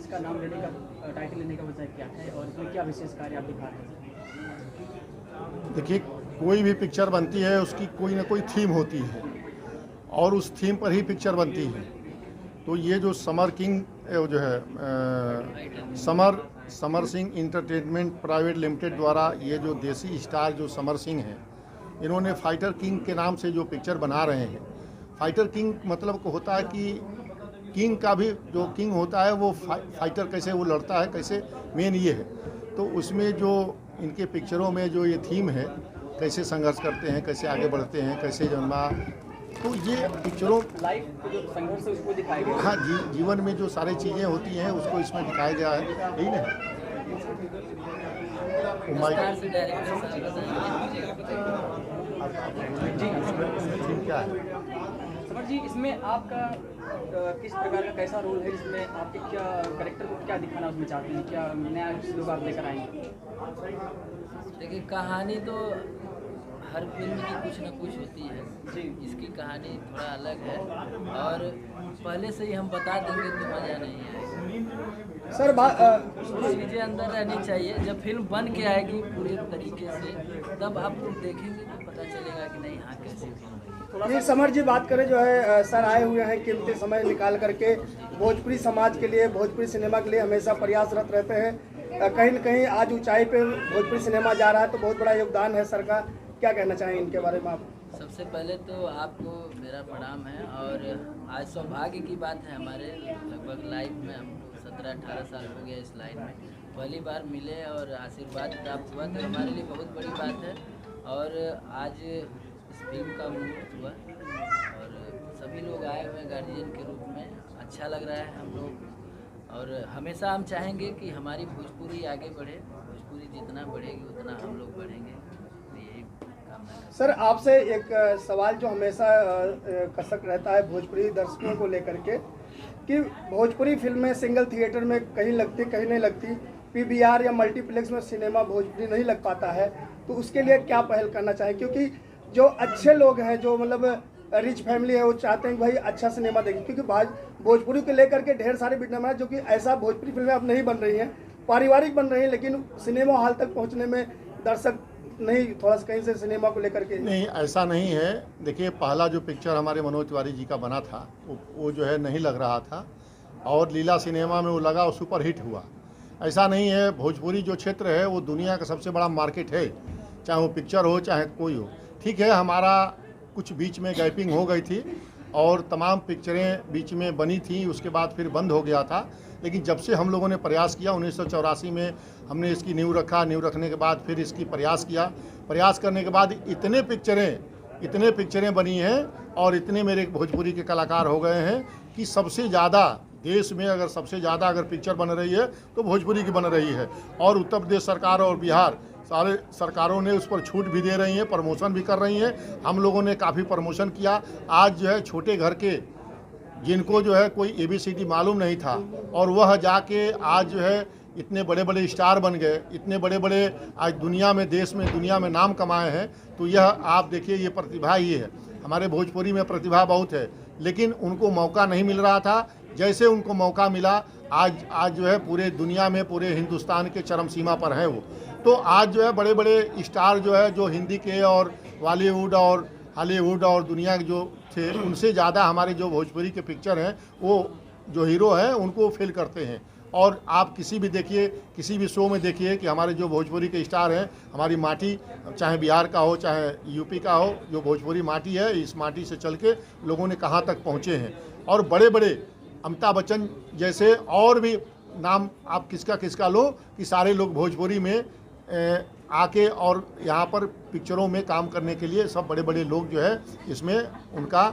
इसका नाम लेने का, टाइटल लेने का वजह क्या है और इसमें क्या विशेष कार्य आप दिखा रहे हैं? देखिए, कोई भी पिक्चर बनती है उसकी कोई ना कोई थीम होती है और उस थीम पर ही पिक्चर बनती है। तो ये जो समर किंग जो है Samar Singh entertainment private limited द्वारा ये जो देसी स्टार जो समर सिंह हैं, इन्होंने फाइटर किंग के नाम से जो पिक्चर बना रहे हैं। फाइटर किंग मतलब को होता है कि किंग का भी जो किंग होता है वो फाइटर कैसे वो लड़ता है, कैसे, मेन ये है। तो उसमें जो इनके पिक्चरों में जो ये थीम है, कैसे संघर्ष करते हैं, कैसे आगे बढ़ते हैं, कैसे जन्मा, तो ये पिक्चरों लाइफ जो संघर्ष है उसको दिखाया गया। हाँ जीवन में जो सारी चीज़ें होती हैं उसको इसमें दिखाया गया है, यही ना। थीम क्या है समर जी, इसमें आपका किस प्रकार का कैसा रोल है, जिसमें आपके क्या कैरेक्टर को क्या दिखाना उसमें चाहते हैं, क्या नया लोग आप लेकर आएंगे? देखिए, कहानी तो हर फिल्म की कुछ न कुछ होती है जी। इसकी कहानी थोड़ा अलग है और पहले से ही हम बता देंगे तो मज़ा नहीं है सर। कुछ चीज़ें अंदर रहनी चाहिए। जब फिल्म बन के आएगी पूरे तरीके से तब आप लोग देखेंगे तो पता चलेगा कि नहीं, हाँ कैसी फिल्म है। ये समर जी बात करें, जो है सर आए हुए हैं कीमती समय निकाल करके भोजपुरी समाज के लिए, भोजपुरी सिनेमा के लिए हमेशा प्रयासरत रहते हैं। कहीं न कहीं आज ऊंचाई पे भोजपुरी सिनेमा जा रहा है, तो बहुत बड़ा योगदान है सर का। क्या कहना चाहेंगे इनके बारे में आप? सबसे पहले तो आपको मेरा प्रणाम है और आज सौभाग्य की बात है, हमारे लगभग लाइफ में हम 17-18 साल हो गया इस लाइन में, पहली बार मिले और आशीर्वाद प्राप्त हुआ, तो हमारे लिए बहुत बड़ी बात है। और आज इस फिल्म का मुहूर्त हुआ और सभी लोग आए हुए गार्जियन के रूप में, अच्छा लग रहा है हम लोग। और हमेशा हम चाहेंगे कि हमारी भोजपुरी आगे बढ़े, भोजपुरी जितना बढ़ेगी उतना हम लोग बढ़ेंगे, यही कामना करते हैं। सर आपसे एक सवाल जो हमेशा कसक रहता है भोजपुरी दर्शकों को लेकर के, कि भोजपुरी फिल्में सिंगल थिएटर में कहीं लगती कहीं नहीं लगती, पीवीआर या मल्टीप्लेक्स में सिनेमा भोजपुरी नहीं लग पाता है, तो उसके लिए क्या पहल करना चाहिए? क्योंकि जो अच्छे लोग हैं, जो मतलब रिच फैमिली है, वो चाहते हैं कि भाई अच्छा सिनेमा देखें, क्योंकि भोजपुरी को लेकर के ढेर सारे बिटनाम है, जो कि ऐसा भोजपुरी फिल्में अब नहीं बन रही हैं, पारिवारिक बन रही हैं, लेकिन सिनेमा हॉल तक पहुँचने में दर्शक नहीं, थोड़ा सा कहीं से सिनेमा को लेकर के नहीं, ऐसा नहीं है। देखिए, पहला जो पिक्चर हमारे मनोज तिवारी जी का बना था वो जो है नहीं लग रहा था और लीला सिनेमा में वो लगा और सुपर हिट हुआ। ऐसा नहीं है, भोजपुरी जो क्षेत्र है वो दुनिया का सबसे बड़ा मार्केट है, चाहे वो पिक्चर हो चाहे कोई हो। ठीक है, हमारा कुछ बीच में गैपिंग हो गई थी और तमाम पिक्चरें बीच में बनी थी, उसके बाद फिर बंद हो गया था। लेकिन जब से हम लोगों ने प्रयास किया, 1984 में हमने इसकी नींव रखा, नींव रखने के बाद फिर इसकी प्रयास किया, प्रयास करने के बाद इतने पिक्चरें बनी हैं और इतने मेरे भोजपुरी के कलाकार हो गए हैं कि सबसे ज़्यादा देश में सबसे ज़्यादा अगर पिक्चर बन रही है तो भोजपुरी की बन रही है। और उत्तर प्रदेश सरकार और बिहार सारे सरकारों ने उस पर छूट भी दे रही हैं, प्रमोशन भी कर रही हैं। हम लोगों ने काफ़ी प्रमोशन किया। आज जो है छोटे घर के जिनको जो है कोई ABCD मालूम नहीं था और वह जाके आज जो है इतने बड़े बड़े स्टार बन गए, इतने बड़े बड़े आज दुनिया में नाम कमाए हैं। तो यह आप देखिए, ये प्रतिभा ही है। हमारे भोजपुरी में प्रतिभा बहुत है, लेकिन उनको मौका नहीं मिल रहा था। जैसे उनको मौका मिला, आज जो है पूरे दुनिया में, पूरे हिंदुस्तान के चरम सीमा पर हैं वो। तो आज जो है बड़े बड़े स्टार जो है, जो हिंदी के और बॉलीवुड और हॉलीवुड और दुनिया के जो थे, उनसे ज़्यादा हमारे जो भोजपुरी के पिक्चर हैं, वो जो हीरो हैं उनको फील करते हैं। और आप किसी भी देखिए, किसी भी शो में देखिए कि हमारे जो भोजपुरी के स्टार हैं, हमारी माटी, चाहे बिहार का हो चाहे यूपी का हो, जो भोजपुरी माटी है, इस माटी से चल के लोगों ने कहाँ तक पहुँचे हैं। और बड़े बड़े अमिताभ बच्चन जैसे और भी नाम आप किसका लो कि सारे लोग भोजपुरी में आके और यहाँ पर पिक्चरों में काम करने के लिए सब बड़े बड़े लोग जो है इसमें उनका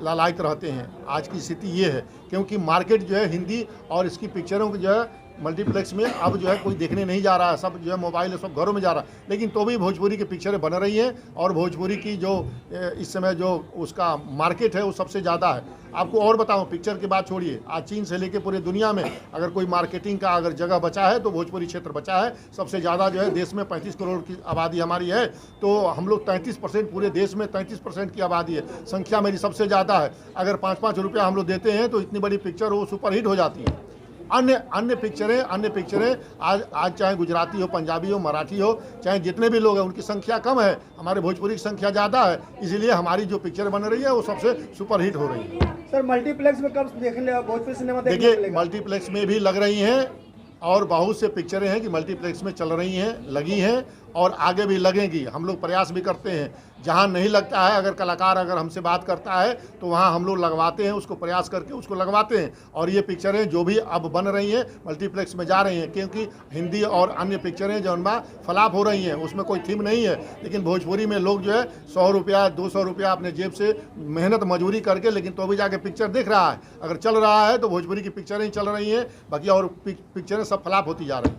लालायित रहते हैं। आज की स्थिति ये है, क्योंकि मार्केट जो है हिंदी और इसकी पिक्चरों की जो है मल्टीप्लेक्स में अब जो है कोई देखने नहीं जा रहा है, सब जो है मोबाइल सब घरों में जा रहा है। लेकिन तो भी भोजपुरी की पिक्चरें बन रही हैं और भोजपुरी की जो इस समय जो उसका मार्केट है वो सबसे ज़्यादा है। आपको और बताऊं, पिक्चर की बात छोड़िए, आज चीन से लेके पूरे दुनिया में अगर कोई मार्केटिंग का अगर जगह बचा है तो भोजपुरी क्षेत्र बचा है। सबसे ज़्यादा जो है देश में 35 करोड़ की आबादी हमारी है, तो हम लोग 33%, पूरे देश में 33% की आबादी है, संख्या मेरी सबसे ज़्यादा है। अगर 5-5 रुपया हम लोग देते हैं तो इतनी बड़ी पिक्चर वो सुपरहिट हो जाती है। अन्य पिक्चरें आज चाहे गुजराती हो, पंजाबी हो, मराठी हो, चाहे जितने भी लोग हैं उनकी संख्या कम है, हमारे भोजपुरी की संख्या ज़्यादा है, इसलिए हमारी जो पिक्चर बन रही है वो सबसे सुपरहिट हो रही है। सर मल्टीप्लेक्स में कब देखने भोजपुरी सिनेमा देखने देखिए मिलेगा? मल्टीप्लेक्स में भी लग रही हैं और बहुत से पिक्चरें हैं कि मल्टीप्लेक्स में चल रही हैं, लगी हैं और आगे भी लगेंगी। हम लोग प्रयास भी करते हैं, जहां नहीं लगता है अगर कलाकार अगर हमसे बात करता है तो वहां हम लोग लगवाते हैं, उसको प्रयास करके उसको लगवाते हैं। और ये पिक्चरें जो भी अब बन रही हैं मल्टीप्लेक्स में जा रही हैं, क्योंकि हिंदी और अन्य पिक्चरें जो उनमें फ्लॉप हो रही हैं उसमें कोई थीम नहीं है, लेकिन भोजपुरी में लोग जो है 100 रुपया 200 रुपया अपने जेब से मेहनत मजदूरी करके लेकिन तो भी जाके पिक्चर देख रहा है। अगर चल रहा है तो भोजपुरी की पिक्चरें ही चल रही हैं, बाकी और पिक्चरें सब फ्लॉप होती जा रही हैं।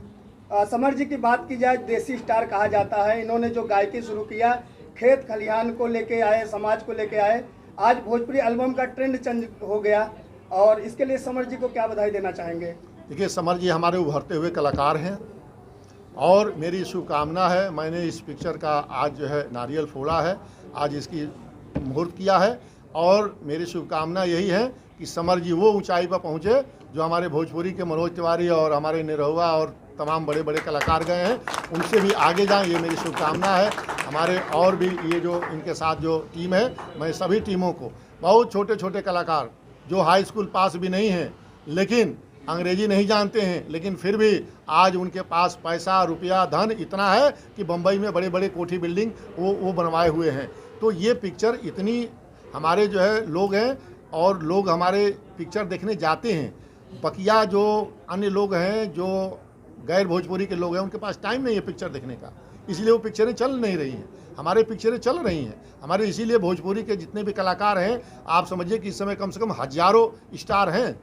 समर जी की बात की जाए, देसी स्टार कहा जाता है, इन्होंने जो गायकी शुरू किया, खेत खलिहान को लेके आए, समाज को लेके आए, आज भोजपुरी एल्बम का ट्रेंड चेंज हो गया और इसके लिए समर जी को क्या बधाई देना चाहेंगे? देखिए समर जी हमारे उभरते हुए कलाकार हैं और मेरी शुभकामना है, मैंने इस पिक्चर का आज जो है नारियल फोड़ा है, आज इसकी मुहूर्त किया है और मेरी शुभकामना यही है कि समर जी वो ऊंचाई पर पहुँचे जो हमारे भोजपुरी के मनोज तिवारी और हमारे निरहुआ और तमाम बड़े बड़े कलाकार गए हैं, उनसे भी आगे जाएं, ये मेरी शुभकामना है। हमारे और भी ये जो इनके साथ जो टीम है, मैं सभी टीमों को, बहुत छोटे छोटे कलाकार जो हाई स्कूल पास भी नहीं हैं लेकिन अंग्रेजी नहीं जानते हैं, लेकिन फिर भी आज उनके पास पैसा रुपया धन इतना है कि बम्बई में बड़े बड़े कोठी बिल्डिंग वो बनवाए हुए हैं। तो ये पिक्चर इतनी हमारे जो है लोग हैं और लोग हमारे पिक्चर देखने जाते हैं। बकिया जो अन्य लोग हैं जो गैर भोजपुरी के लोग हैं उनके पास टाइम नहीं है पिक्चर देखने का, इसलिए वो पिक्चरें चल नहीं रही हैं। हमारे पिक्चरें चल रही हैं हमारे, इसीलिए भोजपुरी के जितने भी कलाकार हैं आप समझिए कि इस समय कम से कम हजारों स्टार हैं,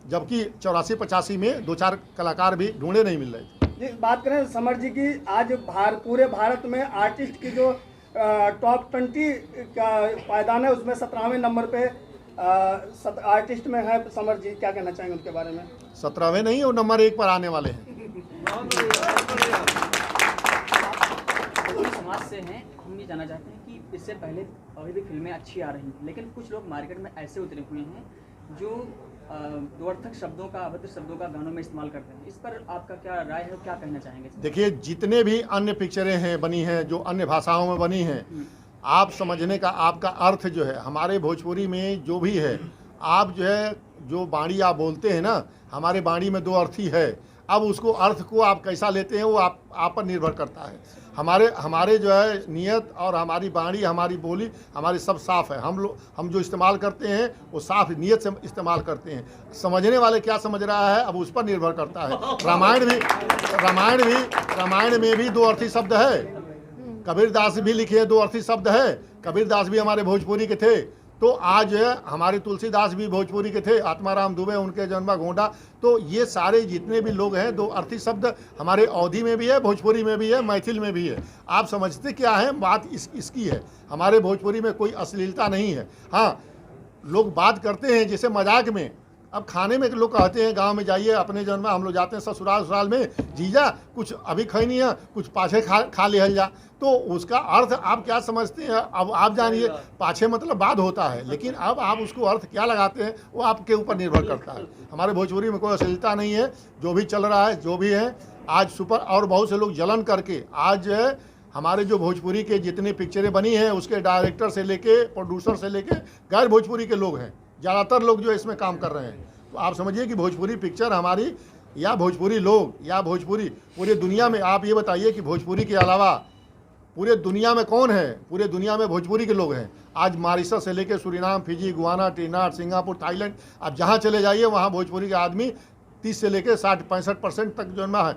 जबकि 84-85 में 2-4 कलाकार भी ढूंढे नहीं मिल रहे थे। जी बात करें समर जी की, आज पूरे भारत में आर्टिस्ट की जो टॉप 20 का पायदान है उसमें 17वें नंबर पे आर्टिस्ट में है समर जी, क्या कहना चाहेंगे उनके बारे में? 17वें नहीं, वो नंबर 1 पर आने वाले हैं। समाज से हैं, हम ये जानना चाहते हैं कि इससे पहले अभी भी फिल्में अच्छी आ रही हैं, लेकिन कुछ लोग मार्केट में ऐसे उतरे हुए हैं जो द्वर्थक शब्दों का, अभद्र शब्दों का गानों में इस्तेमाल करते हैं। इस पर आपका क्या राय है, क्या कहना चाहेंगे? देखिए जितने भी अन्य पिक्चरें हैं बनी हैं जो अन्य भाषाओं में बनी हैं, आप समझने का आपका अर्थ जो है हमारे भोजपुरी में जो भी है, आप जो है जो बाणी आप बोलते हैं ना, हमारे बाणी में 2 अर्थ ही है। अब उसको अर्थ को आप कैसा लेते हैं वो आप पर निर्भर करता है। हमारे जो है नियत और हमारी बाणी, हमारी बोली, हमारी सब साफ़ है। हम जो इस्तेमाल करते हैं वो साफ नियत से इस्तेमाल करते हैं। समझने वाले क्या समझ रहा है अब उस पर निर्भर करता है। रामायण में भी 2 अर्थी शब्द है, कबीरदास भी लिखे 2 अर्थी शब्द है, कबीरदास भी हमारे भोजपुरी के थे। तो आज हमारे तुलसीदास भी भोजपुरी के थे, आत्माराम दुबे उनके जन्मा गोंडा। तो ये सारे जितने भी लोग हैं 2 अर्थी शब्द हमारे अवधी में भी है, भोजपुरी में भी है, मैथिल में भी है। आप समझते क्या है, बात इसकी है। हमारे भोजपुरी में कोई अश्लीलता नहीं है। हाँ, लोग बात करते हैं जैसे मजाक में। अब खाने में लोग कहते हैं गांव में जाइए अपने जन्म, हम लोग जाते हैं ससुराल में, जीजा कुछ अभी खाई नहीं है, कुछ पाछे खा लिहल जा। तो उसका अर्थ आप क्या समझते हैं, अब आप जानिए। पाछे मतलब बाद होता है, लेकिन अब आप उसको अर्थ क्या लगाते हैं वो आपके ऊपर निर्भर करता है। हमारे भोजपुरी में कोई अश्लीलता नहीं है, जो भी चल रहा है जो भी है आज सुपर। और बहुत से लोग जलन करके आज हमारे जो भोजपुरी के जितनी पिक्चरें बनी हैं उसके डायरेक्टर से लेके प्रोड्यूसर से लेके गैर भोजपुरी के लोग हैं, ज़्यादातर लोग जो इसमें काम कर रहे हैं। तो आप समझिए कि भोजपुरी पिक्चर हमारी या भोजपुरी लोग या भोजपुरी पूरी दुनिया में, आप ये बताइए कि भोजपुरी के अलावा पूरे दुनिया में कौन है? पूरे दुनिया में भोजपुरी के लोग हैं। आज मॉरिशस से लेकर Suriname, Fiji, Guana, Trinidad, Singapore, Thailand, आप जहाँ चले जाइए वहाँ भोजपुरी के आदमी 30 से लेकर 60-65% तक जो है।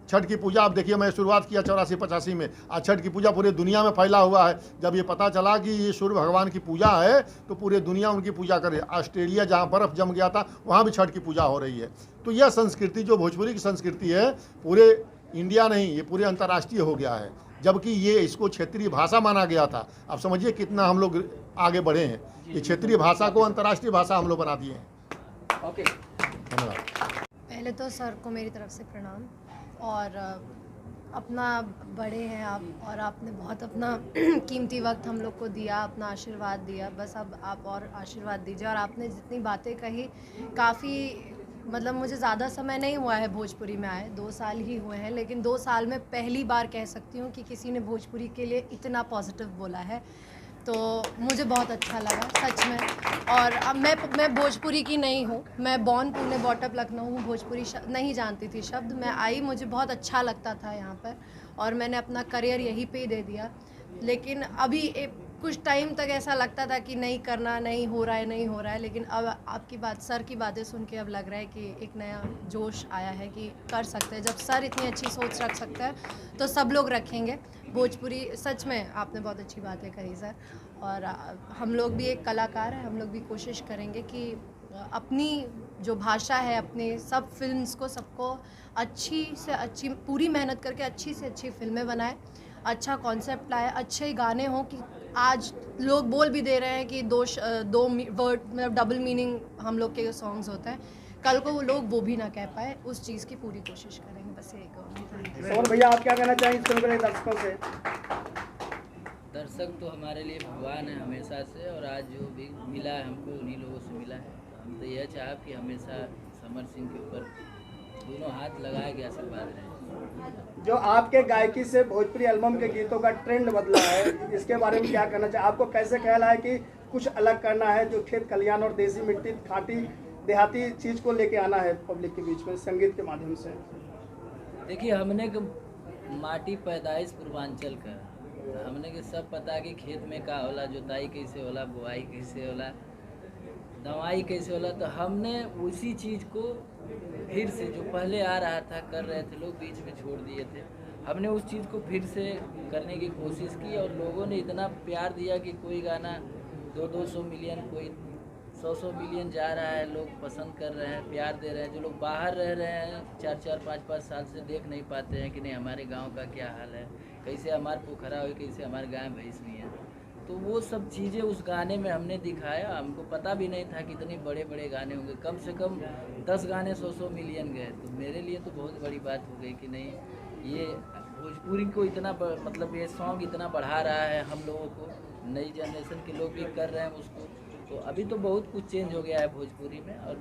छठ की पूजा आप देखिए, मैं शुरुआत किया 84-85 में, आज छठ की पूजा पूरे दुनिया में फैला हुआ है। जब ये पता चला कि ये सूर्य भगवान की पूजा है तो पूरे दुनिया उनकी पूजा करे। ऑस्ट्रेलिया जहाँ बर्फ़ जम गया था वहाँ भी छठ की पूजा हो रही है। तो यह संस्कृति जो भोजपुरी की संस्कृति है पूरे इंडिया नहीं, ये पूरे अंतर्राष्ट्रीय हो गया है, जबकि ये इसको क्षेत्रीय भाषा माना गया था। आप समझिए कितना हम लोग आगे बढ़े हैं। ये क्षेत्रीय भाषा को अंतर्राष्ट्रीय भाषा हम लोग बना दिए हैं। ओके, धन्यवाद। पहले तो सर को मेरी तरफ से प्रणाम। और अपना बड़े हैं आप, और आपने बहुत अपना कीमती वक्त हम लोग को दिया, अपना आशीर्वाद दिया। बस अब आप और आशीर्वाद दीजिए। और आपने जितनी बातें कही काफ़ी मतलब मुझे ज़्यादा समय नहीं हुआ है भोजपुरी में आए, 2 साल ही हुए हैं, लेकिन 2 साल में पहली बार कह सकती हूँ कि किसी ने भोजपुरी के लिए इतना पॉजिटिव बोला है, तो मुझे बहुत अच्छा लगा सच में। और अब मैं भोजपुरी की नहीं हूँ, मैं बॉर्न पुणे बॉटअप लखनऊ हूँ, भोजपुरी नहीं जानती थी शब्द। मैं आई, मुझे बहुत अच्छा लगता था यहाँ पर और मैंने अपना करियर यहीं पे ही दे दिया। लेकिन अभी कुछ टाइम तक ऐसा लगता था कि नहीं करना, नहीं हो रहा है, लेकिन अब आपकी बात, सर की बातें सुन के अब लग रहा है कि एक नया जोश आया है कि कर सकते हैं। जब सर इतनी अच्छी सोच रख सकते हैं तो सब लोग रखेंगे। भोजपुरी सच में आपने बहुत अच्छी बातें कही सर, और हम लोग भी एक कलाकार हैं, हम लोग भी कोशिश करेंगे कि अपनी जो भाषा है, अपने सब फिल्म्स को सबको अच्छी से अच्छी पूरी मेहनत करके अच्छी से अच्छी फिल्में बनाए, अच्छा कॉन्सेप्ट लाए, अच्छे गाने हों कि आज लोग बोल भी दे रहे हैं कि दो वर्ड मतलब डबल मीनिंग हम लोग के सॉन्ग्स होते हैं, कल को वो लोग वो भी ना कह पाए, उस चीज़ की पूरी कोशिश करेंगे। बस एक और भैया आप क्या कहना चाहेंगे इस फिल्म के लिए दर्शकों से? दर्शक तो हमारे लिए भगवान है हमेशा से, और आज जो भी मिला है हमको उन्हीं लोगों से मिला है। हम तो यह चाह कि हमेशा समर सिंह के ऊपर दोनों हाथ लगाए के आशीर्वाद रहे। जो आपके गायकी से भोजपुरी एल्बम के गीतों का ट्रेंड बदला है, इसके बारे में क्या कहना चाहिए? आपको कैसे ख्याल है कि कुछ अलग करना है, जो खेत खलियान और देसी मिट्टी खाटी देहाती चीज़ को लेके आना है पब्लिक के बीच में संगीत के माध्यम से? देखिए, हमने माटी पैदाइश पूर्वांचल का, हमने के सब पता कि खेत में का होला, जोताई कैसे होला, बुआई कैसे होला, दवाई कैसे होला। तो हमने उसी चीज़ को फिर से, जो पहले आ रहा था कर रहे थे लोग, बीच में छोड़ दिए थे, हमने उस चीज़ को फिर से करने की कोशिश की और लोगों ने इतना प्यार दिया कि कोई गाना 200 मिलियन, कोई 100 मिलियन जा रहा है, लोग पसंद कर रहे हैं, प्यार दे रहे हैं। जो लोग बाहर रह रहे हैं 4-4, 5-5 साल से देख नहीं पाते हैं कि नहीं हमारे गांव का क्या हाल है, कैसे हमारे पोखरा हुई, कैसे हमारे गाय भैंस हुई है, तो वो सब चीज़ें उस गाने में हमने दिखाया। हमको पता भी नहीं था कि इतने बड़े बड़े गाने होंगे, कम से कम 10 गाने 100 मिलियन गए। तो मेरे लिए तो बहुत बड़ी बात हो गई कि नहीं, ये भोजपुरी को इतना मतलब ये सॉन्ग इतना बढ़ा रहा है हम लोगों को, नई जनरेशन के लोग भी कर रहे हैं उसको। तो अभी तो बहुत कुछ चेंज हो गया है भोजपुरी में, और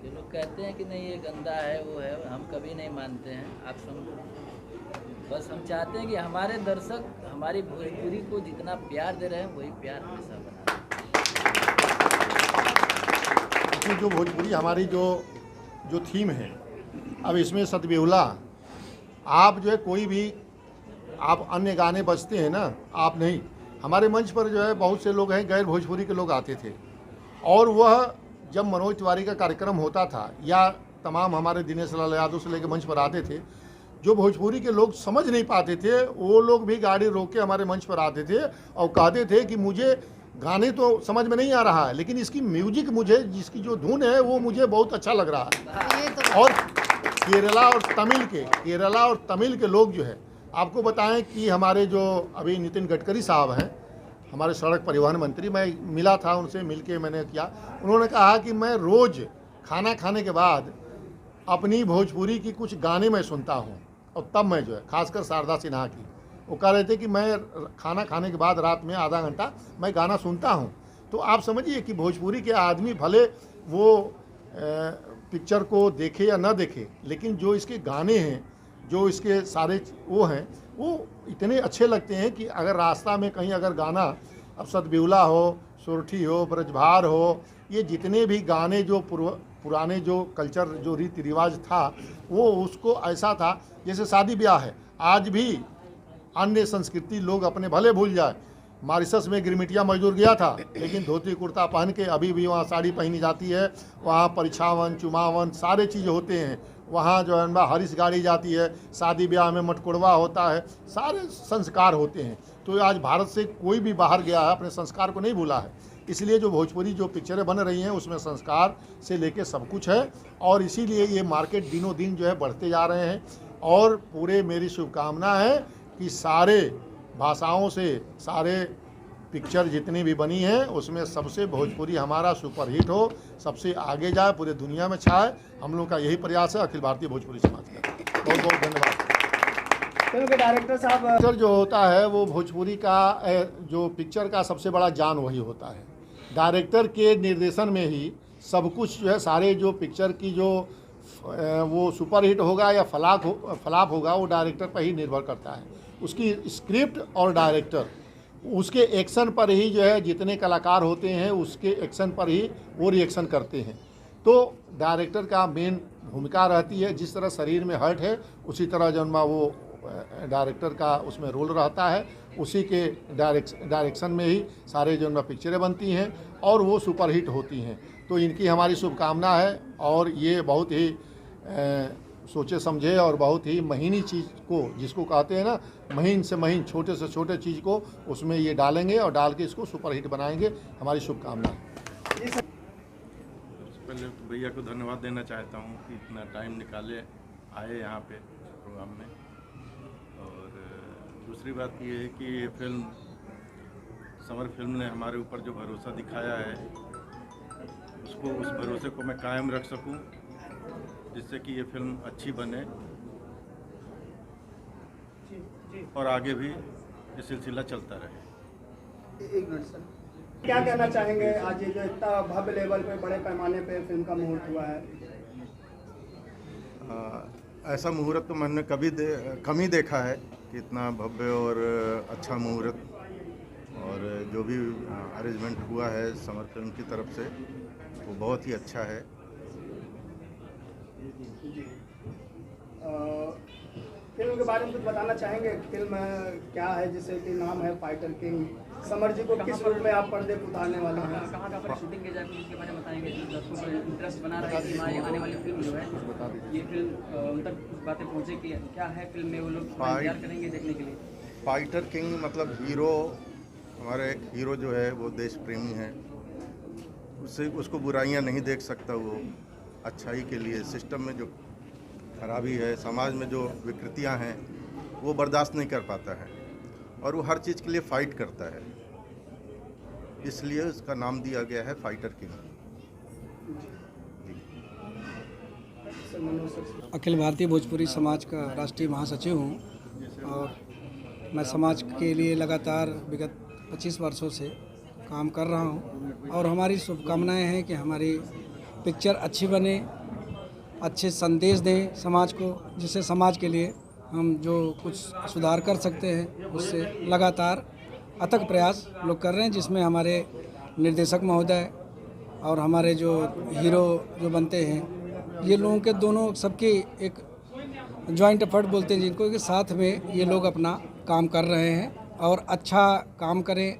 जो लोग कहते हैं कि नहीं ये गंदा है, वो है, हम कभी नहीं मानते हैं। आप समझो, बस हम चाहते हैं कि हमारे दर्शक हमारी भोजपुरी को जितना प्यार दे रहे हैं वही प्यार हमेशा बना रहे। जो भोजपुरी हमारी जो थीम है, अब इसमें सतबेहुला, आप जो है कोई भी आप अन्य गाने बजते हैं ना, आप नहीं, हमारे मंच पर जो है बहुत से लोग हैं गैर भोजपुरी के लोग आते थे, और वह जब मनोज तिवारी का कार्यक्रम होता था या तमाम हमारे दिनेश लाल यादव से लेकर मंच पर आते थे, जो भोजपुरी के लोग समझ नहीं पाते थे वो लोग भी गाड़ी रोक के हमारे मंच पर आते थे और कहते थे कि मुझे गाने तो समझ में नहीं आ रहा है, लेकिन इसकी म्यूजिक, मुझे जिसकी जो धुन है वो मुझे बहुत अच्छा लग रहा है। और केरला और तमिल के लोग जो है, आपको बताएं कि हमारे जो अभी नितिन गडकरी साहब हैं, हमारे सड़क परिवहन मंत्री, मैं मिला था उनसे, मिलके मैंने किया, उन्होंने कहा कि मैं रोज़ खाना खाने के बाद अपनी भोजपुरी की कुछ गाने मैं सुनता हूँ, और तब मैं जो है, खासकर शारदा सिन्हा की, वो कह रहे थे कि मैं खाना खाने के बाद रात में आधा घंटा मैं गाना सुनता हूँ। तो आप समझिए कि भोजपुरी के आदमी भले वो पिक्चर को देखे या ना देखे, लेकिन जो इसके गाने हैं, जो इसके सारे वो हैं, वो इतने अच्छे लगते हैं कि अगर रास्ता में कहीं अगर गाना, अब सतबेहुला हो, सुरठी हो, ब्रजभार हो, ये जितने भी गाने जो पुराने जो कल्चर, जो रीति रिवाज था, वो उसको ऐसा था जैसे शादी ब्याह है। आज भी अन्य संस्कृति लोग अपने भले भूल जाए, मॉरिशस में गिरमिटिया मजदूर गया था, लेकिन धोती कुर्ता पहन के अभी भी वहाँ साड़ी पहनी जाती है, वहाँ परिछावन, चुमावन सारे चीज़ होते हैं, वहाँ जो है हरिश गाड़ी जाती है, शादी ब्याह में मटकुड़वा होता है, सारे संस्कार होते हैं। तो आज भारत से कोई भी बाहर गया है अपने संस्कार को नहीं भूला है, इसलिए जो भोजपुरी जो पिक्चरें बन रही हैं उसमें संस्कार से लेके सब कुछ है, और इसीलिए ये मार्केट दिनों दिन जो है बढ़ते जा रहे हैं। और पूरे मेरी शुभकामना है कि सारे भाषाओं से सारे पिक्चर जितनी भी बनी हैं उसमें सबसे भोजपुरी हमारा सुपरहिट हो, सबसे आगे जाए, पूरे दुनिया में छाए। हम लोग का यही प्रयास है अखिल भारतीय भोजपुरी समाज का। बहुत बहुत धन्यवाद। फिल्म के डायरेक्टर साहब, पिक्चर जो होता है वो भोजपुरी का जो पिक्चर का सबसे बड़ा जान वही होता है। डायरेक्टर के निर्देशन में ही सब कुछ जो है सारे जो पिक्चर की जो वो सुपर हिट होगा या फ्लॉप होगा वो डायरेक्टर पर ही निर्भर करता है। उसकी स्क्रिप्ट और डायरेक्टर उसके एक्शन पर ही जो है जितने कलाकार होते हैं उसके एक्शन पर ही वो रिएक्शन करते हैं। तो डायरेक्टर का मेन भूमिका रहती है, जिस तरह शरीर में हर्ट है उसी तरह जन्मा वो डायरेक्टर का उसमें रोल रहता है, उसी के डायरेक्शन में ही सारे जन्मा पिक्चरें बनती हैं और वो सुपरहिट होती हैं। तो इनकी हमारी शुभकामना है और ये बहुत ही सोचे समझे और बहुत ही महीनी चीज़ को जिसको कहते हैं ना महीन से महीन छोटे से छोटे चीज़ को उसमें ये डालेंगे और डाल के इसको सुपरहिट बनाएंगे। हमारी शुभकामना है। पहले तो भैया को धन्यवाद देना चाहता हूँ कि इतना टाइम निकाले आए यहाँ पे प्रोग्राम में। और दूसरी बात ये है कि ये फिल्म समर फिल्म ने हमारे ऊपर जो भरोसा दिखाया है उसको उस भरोसे को मैं कायम रख सकूं, जिससे कि ये फिल्म अच्छी बने और आगे भी ये सिलसिला चलता रहे। एक मिनट सर, क्या कहना चाहेंगे आज ये जो इतना भव्य लेवल पे बड़े पैमाने पे फिल्म का मुहूर्त हुआ है? ऐसा मुहूर्त तो मैंने कम ही देखा है कि इतना भव्य और अच्छा मुहूर्त, और जो भी अरेंजमेंट हुआ है समर फिल्म की तरफ से वो बहुत ही अच्छा है। फिल्म के बारे में कुछ बताना चाहेंगे? फिल्म क्या है जिसे कि नाम है फाइटर किंग? समर जी को किस रूप में आप पर्दे पे उतारने वाले हैं? कहाँ पर शूटिंग की जाएगी इसके बारे में बताएंगे? दर्शकों को इंटरेस्ट बना रहा है कि हमारी आने वाली फिल्म जो है ये फिल्म उन तक कुछ बातें पहुँचे कि क्या है फिल्म में, वो लोग इंतजार करेंगे देखने के लिए। फाइटर किंग मतलब हीरो, हमारा एक हीरो जो है वो देश प्रेमी है, उसको बुराइयां नहीं देख सकता, वो अच्छाई के लिए सिस्टम में जो खराबी है, समाज में जो विकृतियां हैं वो बर्दाश्त नहीं कर पाता है और वो हर चीज़ के लिए फाइट करता है, इसलिए उसका नाम दिया गया है फाइटर किंग। अखिल भारतीय भोजपुरी समाज का राष्ट्रीय महासचिव हूँ और मैं समाज के लिए लगातार विगत 25 वर्षों से काम कर रहा हूँ और हमारी शुभकामनाएं हैं कि हमारी पिक्चर अच्छी बने, अच्छे संदेश दें समाज को, जिससे समाज के लिए हम जो कुछ सुधार कर सकते हैं उससे लगातार अथक प्रयास लोग कर रहे हैं, जिसमें हमारे निर्देशक महोदय और हमारे जो हीरो जो बनते हैं ये लोगों के दोनों सबके एक जॉइंट एफर्ट बोलते हैं जिनको, कि साथ में ये लोग अपना काम कर रहे हैं और अच्छा काम करें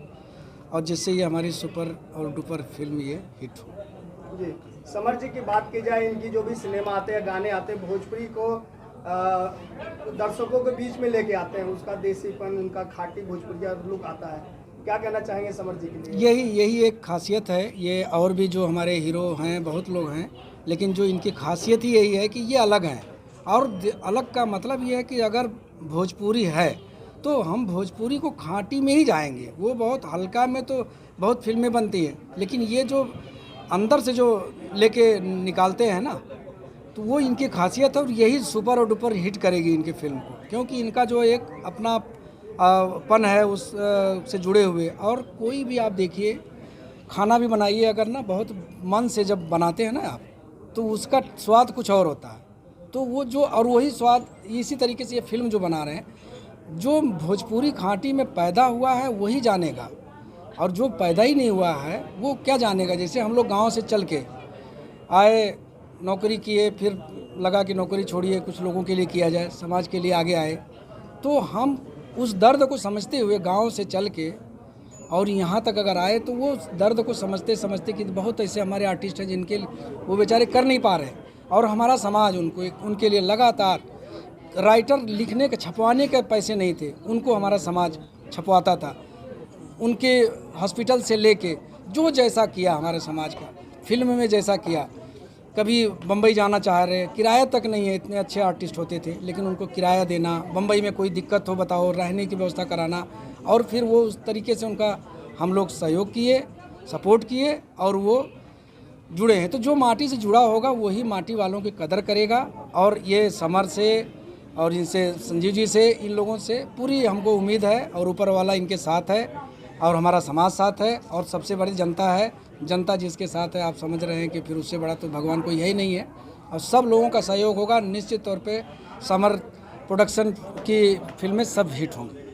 और जिससे ये हमारी सुपर और डुपर फिल्म ये हिट हो। जी, समर जी की बात की जाए, इनकी जो भी सिनेमा आते हैं, गाने आते हैं, भोजपुरी को दर्शकों के बीच में लेके आते हैं, उसका देसीपन, उनका खाटी भोजपुरिया लुक आता है। क्या कहना चाहेंगे समर जी के लिए? यही एक खासियत है। ये और भी जो हमारे हीरो हैं बहुत लोग हैं, लेकिन जो इनकी खासियत ही यही है कि ये अलग हैं। और अलग का मतलब ये है कि अगर भोजपुरी है तो हम भोजपुरी को खाटी में ही जाएंगे। वो बहुत हल्का में तो बहुत फिल्में बनती हैं, लेकिन ये जो अंदर से जो लेके निकालते हैं ना, तो वो इनकी खासियत है और यही सुपर और डुपर हिट करेगी इनकी फिल्म को, क्योंकि इनका जो एक अपना पन है उस से जुड़े हुए। और कोई भी आप देखिए, खाना भी बनाइए अगर ना, बहुत मन से जब बनाते हैं ना आप, तो उसका स्वाद कुछ और होता है। तो वो जो और वही स्वाद इसी तरीके से ये फिल्म जो बना रहे हैं, जो भोजपुरी खाटी में पैदा हुआ है वही जानेगा, और जो पैदा ही नहीं हुआ है वो क्या जानेगा। जैसे हम लोग गांव से चल के आए, नौकरी किए, फिर लगा कि नौकरी छोड़िए कुछ लोगों के लिए किया जाए, समाज के लिए आगे आए, तो हम उस दर्द को समझते हुए गांव से चल के और यहाँ तक अगर आए, तो वो दर्द को समझते समझते कि बहुत ऐसे हमारे आर्टिस्ट हैं जिनके वो बेचारे कर नहीं पा रहे, और हमारा समाज उनके लिए लगातार राइटर लिखने के छपवाने के पैसे नहीं थे, उनको हमारा समाज छपवाता था। उनके हॉस्पिटल से लेके जो जैसा किया हमारे समाज का, फिल्म में जैसा किया, कभी बम्बई जाना चाह रहे, किराया तक नहीं है, इतने अच्छे आर्टिस्ट होते थे, लेकिन उनको किराया देना, बम्बई में कोई दिक्कत हो बताओ, रहने की व्यवस्था कराना, और फिर वो उस तरीके से उनका हम लोग सहयोग किए, सपोर्ट किए, और वो जुड़े हैं। तो जो माटी से जुड़ा होगा वही माटी वालों की कदर करेगा। और ये समर से और इनसे संजीव जी से, इन लोगों से पूरी हमको उम्मीद है, और ऊपर वाला इनके साथ है और हमारा समाज साथ है और सबसे बड़ी जनता है जनता जिसके साथ है, आप समझ रहे हैं कि फिर उससे बड़ा तो भगवान कोई यही नहीं है। और सब लोगों का सहयोग होगा, निश्चित तौर पे समर प्रोडक्शन की फिल्में सब हिट होंगी।